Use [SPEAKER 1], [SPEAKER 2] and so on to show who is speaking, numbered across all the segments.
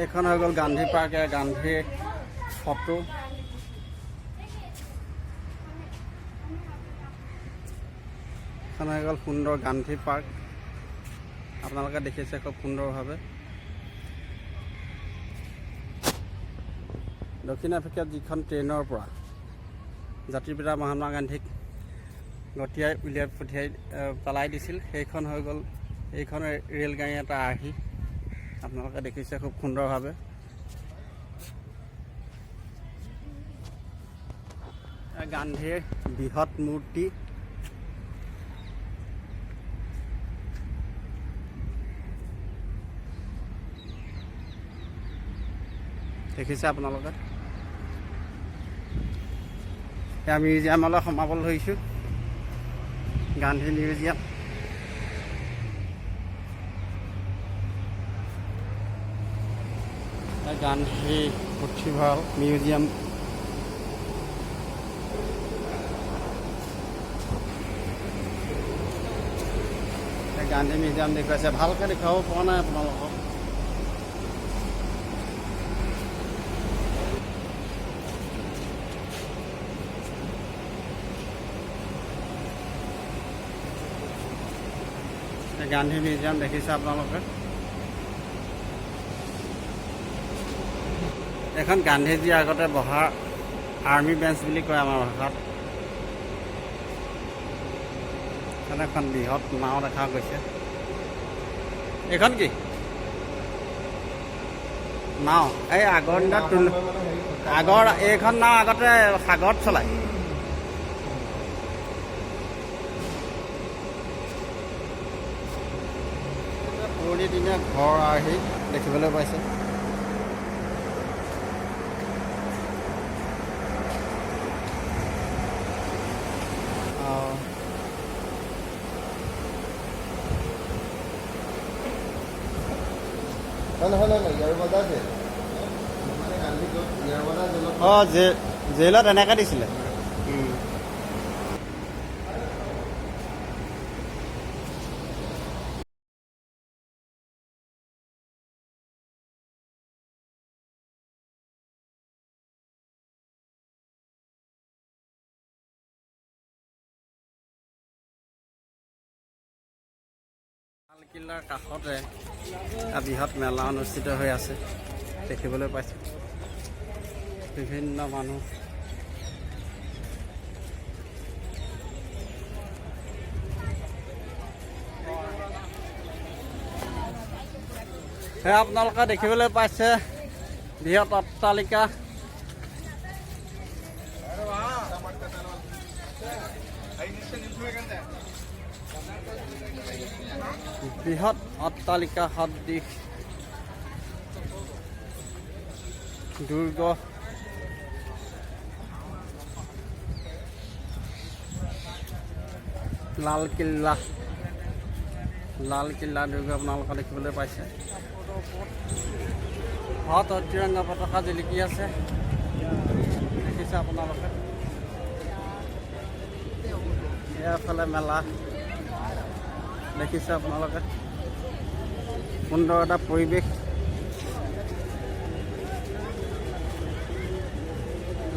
[SPEAKER 1] এইখন হৈ গ'ল গান্ধী পাৰ্ক, গান্ধীৰ ফটো। এইখন হৈ গ'ল সুন্দৰ গান্ধী পাৰ্ক, আপোনালোকে দেখিছে খুব সুন্দৰভাৱে। দক্ষিণ আফ্ৰিকাত যিখন ট্ৰেইনৰ পৰা জাতিৰ পিতা মহাত্মা গান্ধীক গতিয়াই উলিয়াই পেলাই দিছিল, সেইখন হৈ গ'ল এইখন ৰেলগাড়ী এটা আৰ্হি, আপোনালোকে দেখিছে খুব সুন্দৰভাৱে। গান্ধীৰ বৃহৎ মূৰ্তি, দেখিছে আপোনালোকে। এতিয়া মিউজিয়ামলৈ সোমাবলৈ ধৰিছোঁ, গান্ধী মিউজিয়াম। গান্ধী পুথিভঁৰাল মিউজিয়াম। গান্ধী মিউজিয়াম দেখুৱাইছে, ভালকৈ দেখুৱাব পৰা নাই আপোনালোকক। গান্ধী মিউজিয়াম দেখিছে আপোনালোকে। এখন গান্ধীজীৰ আগতে বহা আৰ্মি বেঞ্চ বুলি কয় আমাৰ ভাষাত। এখন বৃহৎ নাও দেখা গৈছে। এইখন কি নাও? এই আগৰ দিনত এইখন নাও আগতে সাগৰত চলায়। পুৰণি দিনীয়া ঘৰ আৰ্হি দেখিবলৈ পাইছে। জেলত এনেকৈ দিছিলে। লালকিল্লাৰ কাষতে বৃহৎ মেলা অনুষ্ঠিত হৈ আছে, দেখিবলৈ পাইছোঁ। বিভিন্ন মানুহ আপোনালোকে দেখিবলৈ পাইছে বৃহৎ অট্টালিকা। বৃহৎ অট্টালিকা সদৃশ দুৰ্গ। লালকিল্লা দুৰ্গ আপোনালোকে দেখিবলৈ পাইছে। হত ত্ৰিৰংগা পতাকা জিলিকি আছে, দেখিছে আপোনালোকে। ইয়াৰফালে মেলা দেখিছে আপোনালোকে, সুন্দৰ এটা পৰিৱেশ।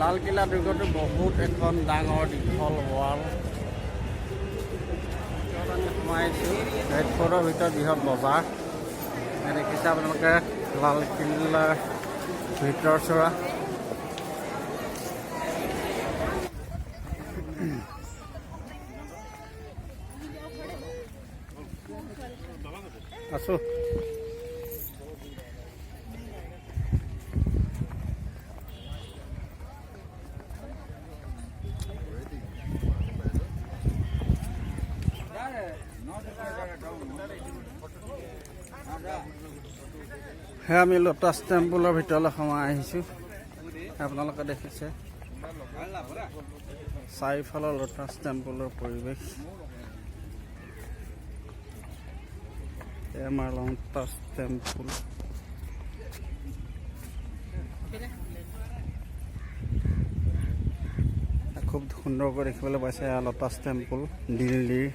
[SPEAKER 1] লালকিল্লা দুৰ্গটো বহুত এখন ডাঙৰ দীঘল ৱাল। আমি সোমাইছোঁ ৰেড ফৰ্টৰ ভিতৰত বৃহৎ বজাৰ, দেখিছে আপোনালোকে লালকিল্লাৰ ভিতৰ চৰা। আছোঁ আমি লোটাছ টেম্পলৰ ভিতৰলৈ সোমাই আহিছোঁ। আপোনালোকে দেখিছে চাৰিওফালৰ লোটাছ টেম্পলৰ পৰিৱেশ। আমাৰ লোটাছ টেম্পল খুব সুন্দৰকৈ দেখিবলৈ পাইছে লটাছ টেম্পল দিল্লীৰ।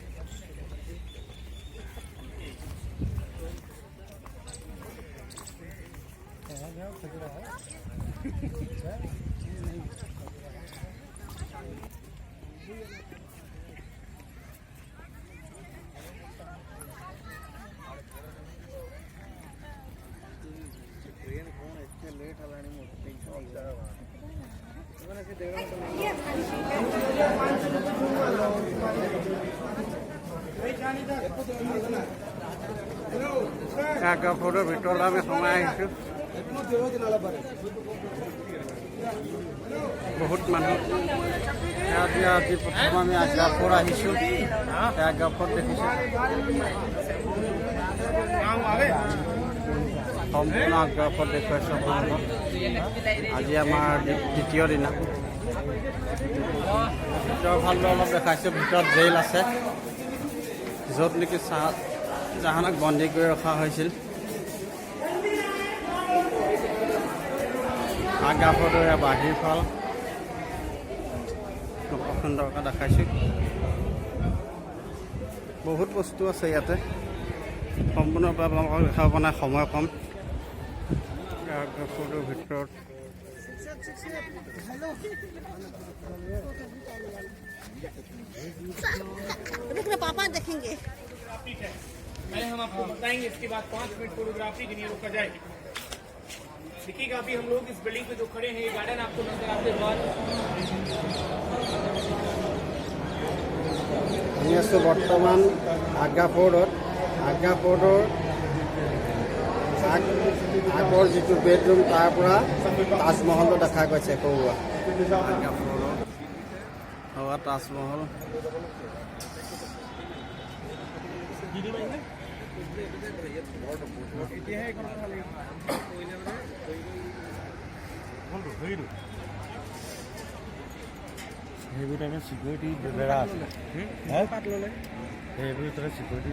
[SPEAKER 1] আগ্ৰা ফৰ্টৰ ভিতৰলৈ আমি সোমাই আহিছোঁ। বহুত মানুহ আজি প্ৰথম আমি আগ্ৰা ফৰ্ট আহিছোঁ। আগ্ৰা ফৰ্ট দেখিছোঁ, সম্পূৰ্ণ আগ্ৰা ফৰ্ট দেখুৱাইছোঁ আপোনালোকক। আজি আমাৰ দ্বিতীয় দিনা। ভিতৰ ভালদৰে অলপ দেখাইছোঁ। ভিতৰত জেইল আছে, য'ত নেকি জাহানক বন্দী কৰি ৰখা হৈছিল। আগ্ৰা ফৰ্টৰ বাহিৰ ফাল সুন্দৰকৈ দেখাইছোঁ। বহুত বস্তু আছে ইয়াতে, সম্পূৰ্ণৰূপে আপোনালোকক দেখাব পৰা নাই, সময় কম। আগ্ৰা ফৰ্টৰ ভিতৰত
[SPEAKER 2] पापा देखेंगे।
[SPEAKER 3] पहले हम आपको बताएंगे, इसके बाद 5 मिनट फोटोग्राफी के लिए रोका जाएगी। देखिएगा अभी हम लोग इस बिल्डिंग पे जो खड़े हैं, ये गार्डन आपको नजर आते बाद
[SPEAKER 1] আমি আছোঁ বৰ্তমান আগ্ৰা ফৰ্টত। আগ্ৰা ফৰ্টৰ আগৰ যিটো বেডৰুম, তাৰ পৰা তাজমহলটো দেখা গৈছে। কৌৱা আগ্ৰা ফৰ্টৰ তাজমহল।
[SPEAKER 4] সেইবোৰ টাইমত চিকিউৰিটি বেৰা আছে, সেইবোৰ তাতে চিকিউৰিটি